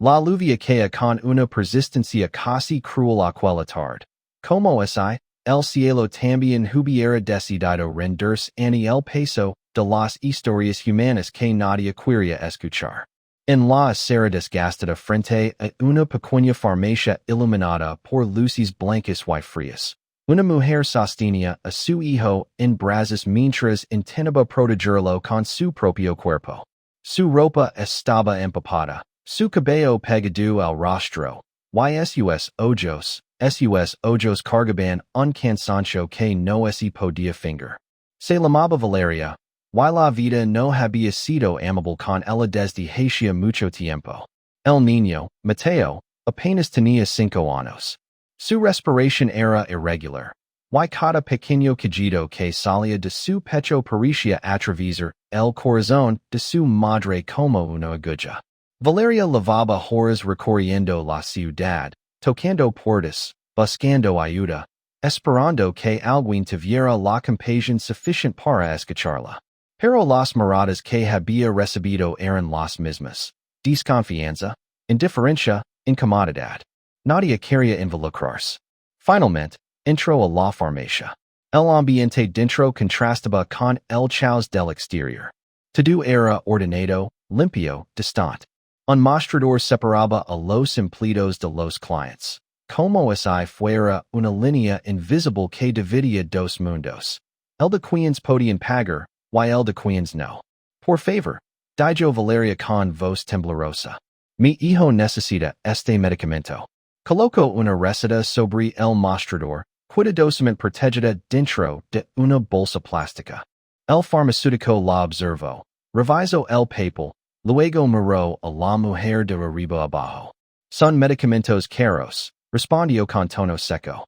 La lluvia cae con una persistencia casi cruel aquella tarde. Como si el cielo también hubiera decidido rendirse ante el peso de las historias humanas que nadie quería escuchar. En la acera desgastada frente a una pequeña farmacia iluminada por luces blancas y frías, una mujer sostenía a su hijo en brazos mientras intentaba protegerlo con su propio cuerpo. Su ropa estaba empapada, su cabello pegado al rostro, y sus ojos cargaban un cansancio que no se podía fingir. Se llamaba Valeria, y la vida no había sido amable con ella desde hacía mucho tiempo. El niño, Mateo, apenas tenía 5 años. Su respiración era irregular, y cada pequeño quejido que salía de su pecho parecía atravesar el corazón de su madre como una aguja. Valeria lavaba horas recorriendo la ciudad, tocando puertas, buscando ayuda, esperando que alguien tuviera la compasión suficiente para escucharla. Pero las miradas que había recibido eran las mismas: desconfianza, indiferencia, incomodidad. Nadie quería involucrarse. Finalmente, entró a la farmacia. El ambiente dentro contrastaba con el caos del exterior. Todo era ordenado, limpio, distante. Un mostrador separaba a los empleados de los clientes, como si fuera una línea invisible que dividía dos mundos. El de quienes podían pagar, y el de quienes no. Por favor, dijo Valeria con voz temblorosa. Mi hijo necesita este medicamento. Colocó una receta sobre el mostrador, cuidadosamente protegida dentro de una bolsa plástica. El farmacéutico la observó, revisó el papel, luego miró a la mujer de arriba abajo. Son medicamentos caros, respondió con tono seco.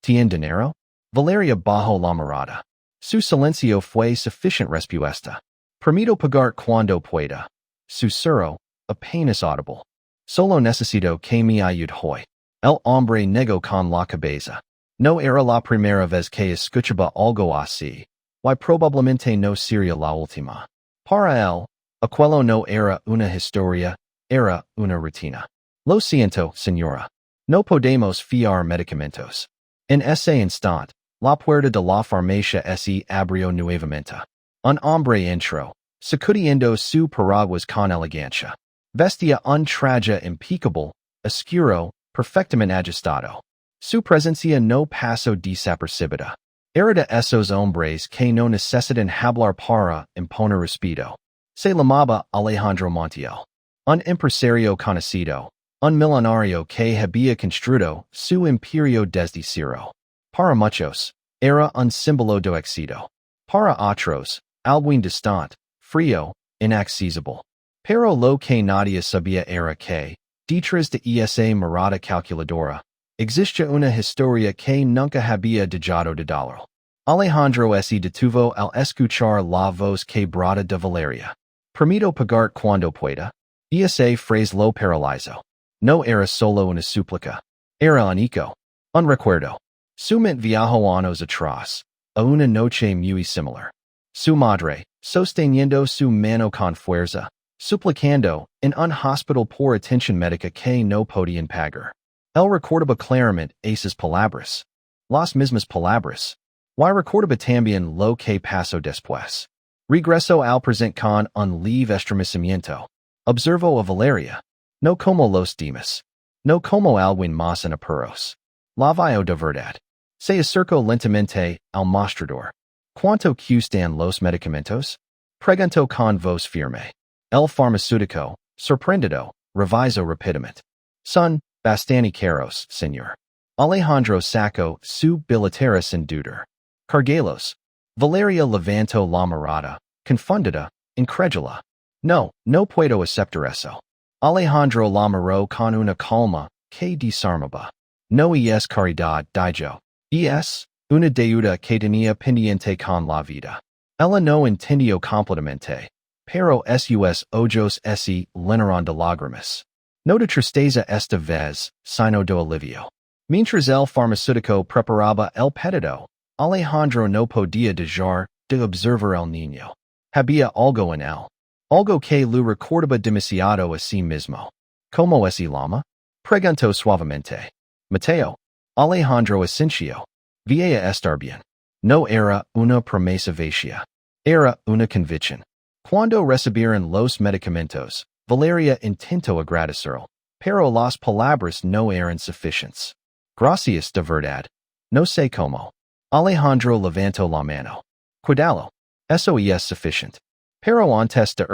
¿Tien dinero? Valeria bajó la mirada. Su silencio fue suficiente respuesta. Prometo pagarte cuando pueda. Susurró, apenas audible. Solo necesito que me ayude hoy. El hombre negó con la cabeza. No era la primera vez que escuchaba algo así, y probablemente no sería la última. Para él, aquello no era una historia, era una rutina. Lo siento, señora. No podemos fiar medicamentos. En ese instante, la puerta de la farmacia se abrió nuevamente. Un hombre entró, sacudiendo su paraguas con elegancia. Vestía un traje impecable, oscuro, perfectamente ajustado. Su presencia no pasó desapercibida. Era de esos hombres que no necesitan hablar para imponer respeto. Se llamaba Alejandro Montiel. Un empresario conocido, un millonario que había construido su imperio desde cero. Para muchos, era un símbolo de éxito. Para otros, alguien distante, frío, inaccesible. Pero lo que nadie sabía era que, detrás de esa mirada calculadora, existía una historia que nunca había dejado de doler. Alejandro se detuvo al escuchar la voz que brota de Valeria. Prometo pagarte cuando pueda. Esa frase lo paralizó. No era solo una súplica. Era un eco. Un recuerdo. Su mente viajó años atrás, a una noche muy similar. Su madre, sosteniendo su mano con fuerza, suplicando en un hospital por atención médica que no podían pagar. Él recordaba claramente esas palabras. Las mismas palabras. Y recordaba también lo que pasó después. Regresó al presente con un leve estremecimiento. Observó a Valeria. No como los demás. No como alguien más en apuros. La vio de verdad. Se acercó lentamente al mostrador. ¿Cuánto cuestan los medicamentos? Preguntó con voz firme. El farmacéutico, sorprendido, revisó rápidamente. Son bastante caros, señor. Alejandro sacó su billetera sin dudar. Carguelos. Valeria levantó la mirada, confundida, incrédula. No, no puedo aceptar eso. Alejandro la miró con una calma que desarmaba. No es caridad, dijo. Es una deuda que tenía pendiente con la vida. Ella no entendió completamente, pero sus ojos se llenaron de lágrimas. No de tristeza esta vez, sino de alivio. Mientras el farmacéutico preparaba el pedido, Alejandro no podía dejar de observar al niño. Había algo en él. Algo que lo recordaba demasiado a sí mismo. Como es el alma? Preguntó suavemente. Mateo. Alejandro Asencio. Vía estar bien. No era una promesa vacía. Era una convicción. Cuando recibieron los medicamentos, Valeria intentó agradecerlo, pero las palabras no eran suficientes. Gracias de verdad. No sé cómo. Alejandro levantó la mano. Cuidado. Eso es suficiente. Pero antes de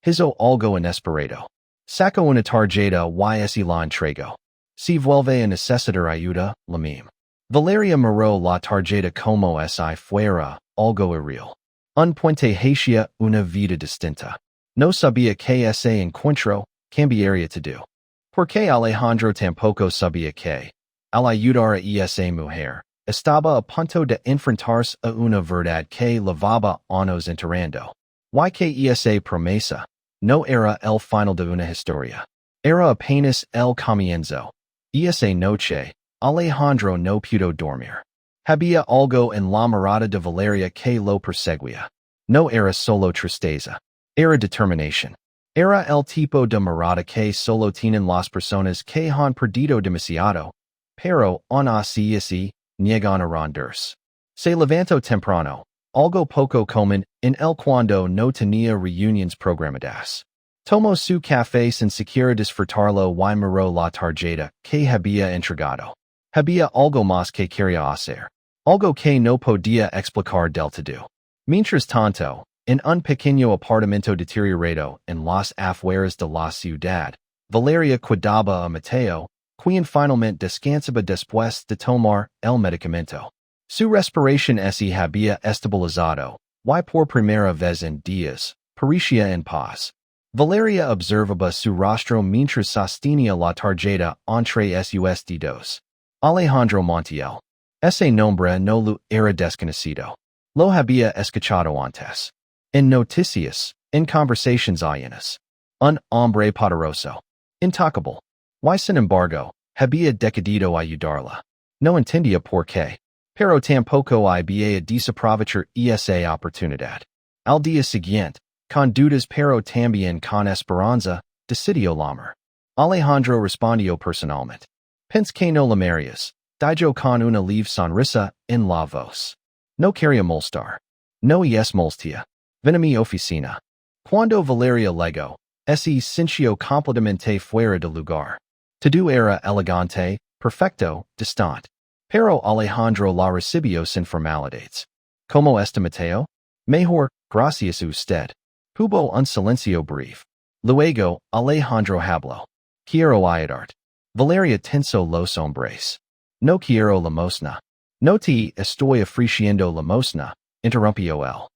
hizo algo inesperado. Sacó una tarjeta y la entregó. Si vuelve a necesitar ayuda, la mim. Valeria miró la tarjeta como si fuera algo irreal. Un puente hacia una vida distinta. No sabía que ese encuentro cambiaría todo. Porque Alejandro tampoco sabía que, al ayudar a esa mujer, estaba a punto de enfrentarse a una verdad que llevaba años enterrando. Y que esa promesa no era el final de una historia. Era apenas el comienzo. Esa noche, Alejandro no pudo dormir. Había algo en la mirada de Valeria que lo perseguía. No era solo tristeza. Era determinación. Era el tipo de mirada que solo tienen las personas que han perdido demasiado, pero aún así niegan a rendirse. Se levantó temprano, algo poco común en el cuando no tenía reuniones programadas. Tomó su café sin siquiera disfrutarlo y miró la tarjeta que había entregado. Había algo más que quería hacer. Algo que no podía explicar del todo. Mientras tanto, en un pequeño apartamento deteriorado en las afueras de la ciudad, Valeria cuidaba a Mateo, quien finalmente descansaba después de tomar el medicamento. Su respiración se había estabilizado, y por primera vez en días, parecía en paz. Valeria observaba su rostro mientras sostenía la tarjeta entre sus dedos. Alejandro Montiel. Ese nombre no lo era desconocido. Lo había escuchado antes. En noticias, en conversations ajenas. Un hombre poderoso. Intocable. Y sin embargo, había decidido ayudarla. No entendía por qué. Pero tampoco había desaprovechar esa oportunidad. Al día siguiente, con dudas pero también con esperanza, decidió llamar. Alejandro respondió personalmente. Pense que no llamarías. Dijo con una leve sonrisa en la voz. No quería molestar. No es molestia. Ven a mi oficina. Cuando Valeria llegó, se sintió completamente fuera de lugar. Todo era elegante, perfecto, distante. Pero Alejandro la recibió sin formalidades. ¿Cómo está Mateo? Mejor, gracias a usted. Hubo un silencio breve. Luego, Alejandro habló. Quiero ayudarte. Valeria tensó los hombres. No quiero limosna. No te estoy ofreciendo limosna, interrumpió él.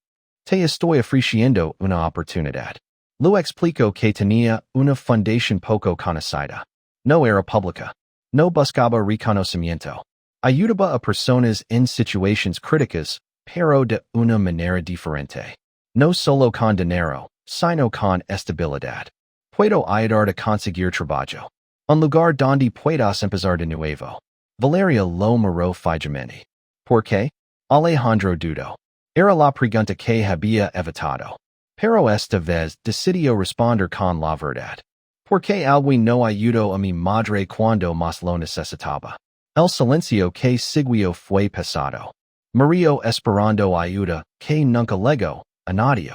Te estoy ofreciendo una oportunidad. Lo explicó que tenía una fundación poco conocida. No era pública. No buscaba reconocimiento. Ayudaba a personas en situaciones críticas, pero de una manera diferente. No solo con dinero, sino con estabilidad. Puedo ayudar a conseguir trabajo. Un lugar donde puedas empezar de nuevo. Valeria lo miró fijamente. ¿Por qué? Alejandro dudó. Era la pregunta que había evitado. Pero esta vez decidió responder con la verdad. ¿Por qué alguien no ayudó a mi madre cuando más lo necesitaba? El silencio que siguió fue pesado. Murió esperando ayuda que nunca llegó, a nadie.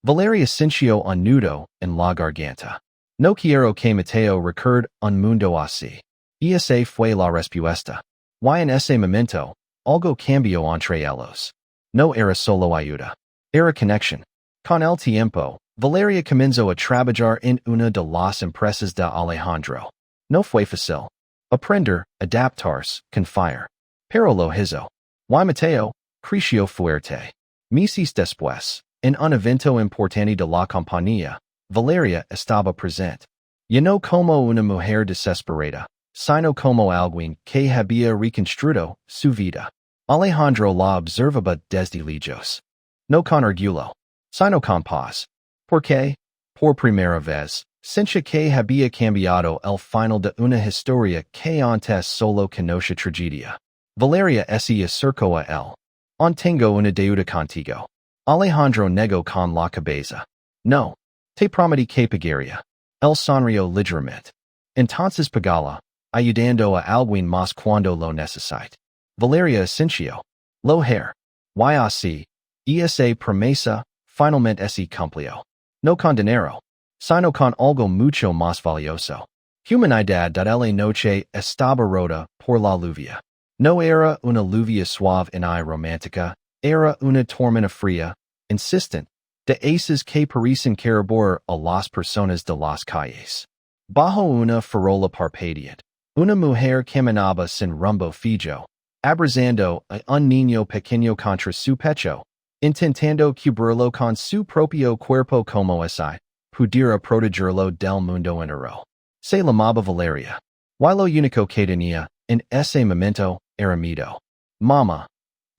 Valeria sintió un nudo en la garganta. No quiero que Mateo recuerde un mundo así. Esa fue la respuesta. Y en ese momento, algo cambió entre ellos. No era solo ayuda. Era conexión. Con el tiempo, Valeria comenzó a trabajar en una de las empresas de Alejandro. No fue fácil. Aprender, adaptarse, confiar. Pero lo hizo. Y Mateo creció fuerte. Meses después, en un evento importante de la compañía, Valeria estaba presente. Ya no como una mujer desesperada, sino como alguien que había reconstruido su vida. Alejandro la observaba desde lejos. No con orgullo, sino con paz. ¿Por qué? Por primera vez, sentía que había cambiado el final de una historia que antes solo conocía tragedia. Valeria se acercó a él. Tengo una deuda contigo. Alejandro negó con la cabeza. No. Te prometí que pagaría. Él sonrió ligeramente. Entonces pagala, ayudando a alguien más cuando lo necesite. Valeria Asensio. Lo hair. Esa promesa, finalmente ese cumplió. No con dinero, sino con algo mucho más valioso. Humanidad la noche estaba rota por la lluvia. No era una lluvia suave y romántica, era una tormenta fría, insistente, de esas que parecen carburar a las personas de las calles. Bajo una farola parpadeante, una mujer caminaba sin rumbo fijo, abrazando a un niño pequeño contra su pecho, intentando cubrirlo con su propio cuerpo como ese pudiera protegerlo del mundo entero. Se llamaba Valeria. Y lo único que tenía, en ese momento, era miedo. Mama.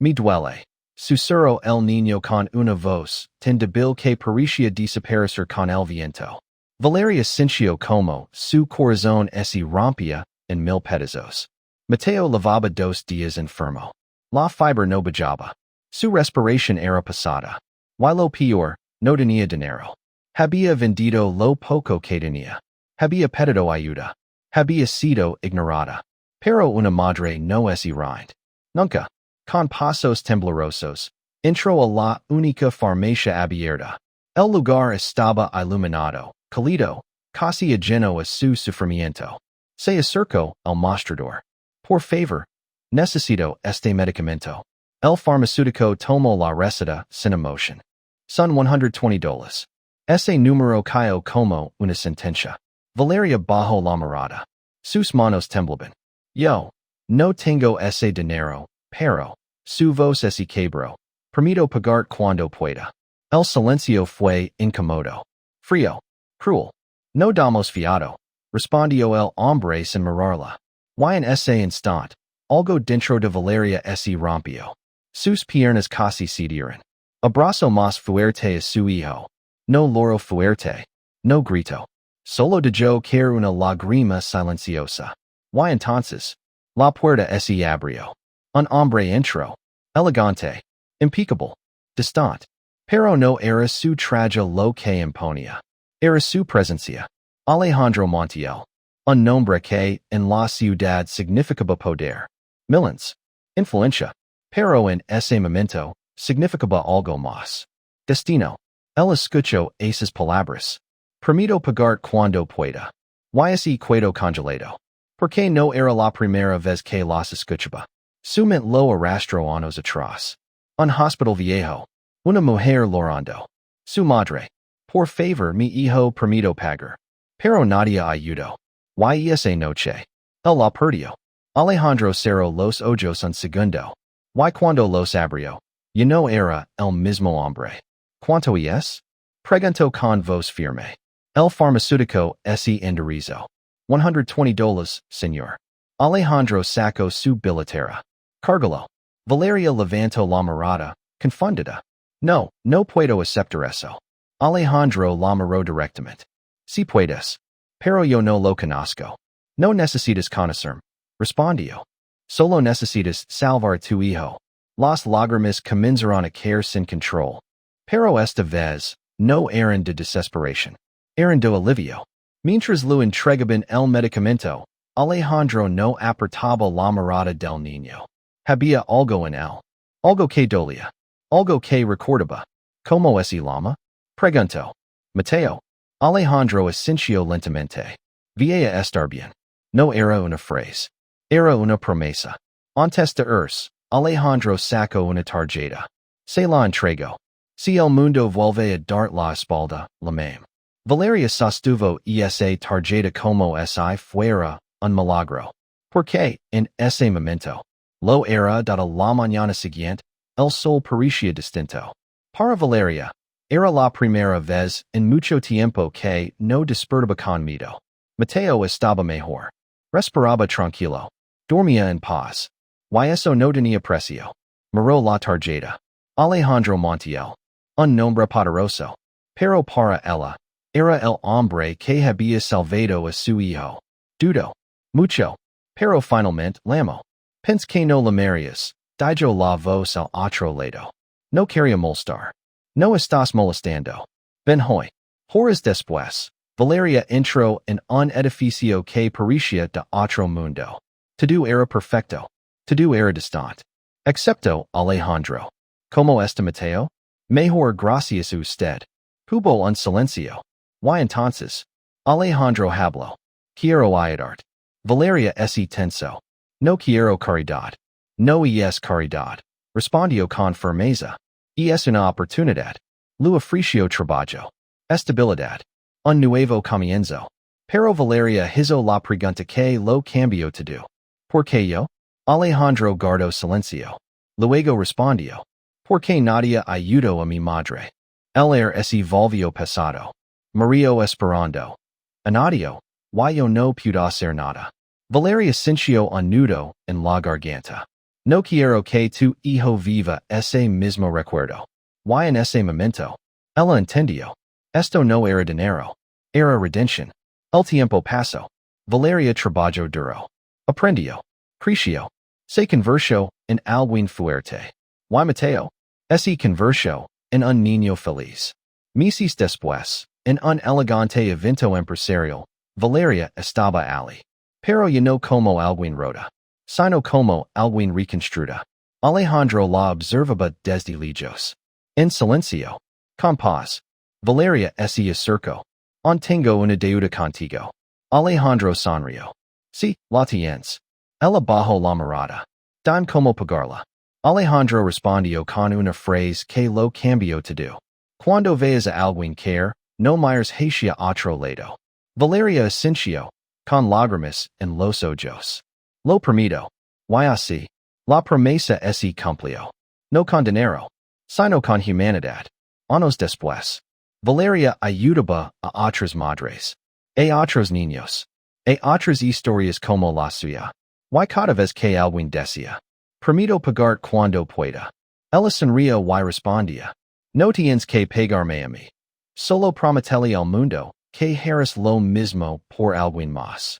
Me duele. Susurró el niño con una voz tan débil que parecía desaparecer con el viento. Valeria sintió como su corazón se rompía en mil pedazos. Mateo lavaba 2 días enfermo. La fiebre no bajaba. Su respiración era pesada. Y lo peor, no tenía dinero. Había vendido lo poco que tenía. Había pedido ayuda. Había sido ignorada. Pero una madre no es rind. Nunca. Con pasos temblorosos, entró a la única farmacia abierta. El lugar estaba iluminado, cálido, casi lleno a su sufrimiento. Se acercó al mostrador. Por favor, necesito este medicamento. El farmacéutico tomó la receta sin emoción. Son $120. Ese número cayó como una sentencia. Valeria bajó la mirada. Sus manos temblaban. Yo no tengo ese dinero, pero su voz se quebró. Prometo pagarte cuando pueda. El silencio fue incómodo. Frío. Cruel. No damos fiado. Respondió el hombre sin mirarla. Y en ese instante, algo dentro de Valeria se rompió. Sus piernas casi cedieron. Abrazó más fuerte a su hijo. No lloró fuerte. No gritó. Solo dejó caer una lágrima silenciosa. Y entonces, la puerta se abrió. Un hombre entró. Elegante. Impeccable. Distante. Pero no era su traje lo que imponía. Era su presencia. Alejandro Montiel. Un nombre que, en la ciudad significaba poder. Millions. Influencia. Pero en ese momento, significaba algo más. Destino. Él escuchó esas palabras. Prometo pagarte cuando pueda. Y ese quedó congelado. Porque no era la primera vez que las escuchaba. Su mente lo arrastró años atrás. Un hospital viejo. Una mujer llorando. Su madre. Por favor, mi hijo prometo pagar. Pero nadie ayudó. Y esa noche. Él la perdió. Alejandro cerró los ojos un segundo. Y cuando los abrió, ya no era el mismo hombre. ¿Cuánto es? Preguntó con voz firme. El farmacéutico se enderezó. $120, señor. Alejandro sacó su billetera. Cárgalo. Valeria levantó la mirada, confundida. No, no puedo aceptar eso. Alejandro la miró directamente. Si puedes. Pero yo no lo conozco. No necesitas conocerme. Respondió. Solo necesitas salvar a tu hijo. Las lágrimas comenzaron a caer sin control. Pero esta vez, no eran de desesperación. Eran de alivio. Mientras lo entregaban el medicamento, Alejandro no apartaba la mirada del niño. Había algo en él. Algo que dolía. Algo que recordaba. ¿Cómo es el llama? Preguntó. Mateo. Alejandro asintió lentamente. Vía estar bien. No era una frase. Era una promesa. Antes de irse, Alejandro sacó una tarjeta. Se la entregó. Si el mundo vuelve a dar la espalda, la mame. Valeria sostuvo esa tarjeta como si fuera un milagro. Porque, en ese momento, lo era dada la mañana siguiente, el sol parecía distinto. Para Valeria, era la primera vez en mucho tiempo que no despertaba con miedo. Mateo estaba mejor. Respiraba tranquilo. Dormía en paz. Y eso no tenía precio. Miró la tarjeta. Alejandro Montiel. Un nombre poderoso. Pero para ella, era el hombre que había salvado a su hijo. Dudó. Mucho. Pero finalmente l'amó. Pensé que no la amarías. Dijo la voz al otro lado. No quería molestar. No estás molestando. Ven hoy. Horas después. Valeria intro en un edificio que parecía de otro mundo. Todo era perfecto. Todo era distante. Excepto Alejandro. ¿Cómo está Mateo? Mejor gracias a usted. Hubo un silencio. ¿Y entonces? Alejandro habló. Quiero ayudarte. Valeria ese tenso. No quiero caridad. No es caridad. Respondió con firmeza. Es una oportunidad. Lo ofreció trabajo. Estabilidad. Un nuevo comienzo. Pero Valeria hizo la pregunta que lo cambió todo. ¿Por qué yo? Alejandro guardó silencio. Luego respondió. Porque nadie ayudó a mi madre. El air ese volvió pesado. Murió esperando. Anadio. Yo no puedo hacer nada. Valeria sintió un nudo en la garganta. No quiero que tu hijo viva ese mismo recuerdo. En ese momento. Ella entendió. Esto no era dinero. Era redención. El tiempo pasó. Valeria trabajó duro. Aprendió. Creció. Se convirtió en alguien fuerte. Y Mateo. Se convirtió en un niño feliz. Meses después, en un elegante evento empresarial, Valeria estaba allí. Pero ya no como alguien rota, sino como alguien reconstruida. Alejandro la observaba desde lejos. En silencio. Con paz. Valeria se acercó. Tengo una deuda contigo. Alejandro sonrió. Sí, la tienes. Ella bajó la mirada. Dime cómo pagarla. Alejandro respondió con una frase que lo cambió todo. Cuando veas a alguien caer, no mires hacia otro lado. Valeria asintió, con lágrimas en los ojos. Lo prometo. Y así, la promesa se cumplió. No con dinero, sino con humanidad. Años después, Valeria ayudaba a otras madres, a otros niños, a otras historias como la suya. Y cada vez que alguien decía, Prometo Pagarte Cuando Pueda. Ella sonrió y respondía, no tienes que pagarme a mí. Solo prometele al mundo que harás lo mismo por alguien más.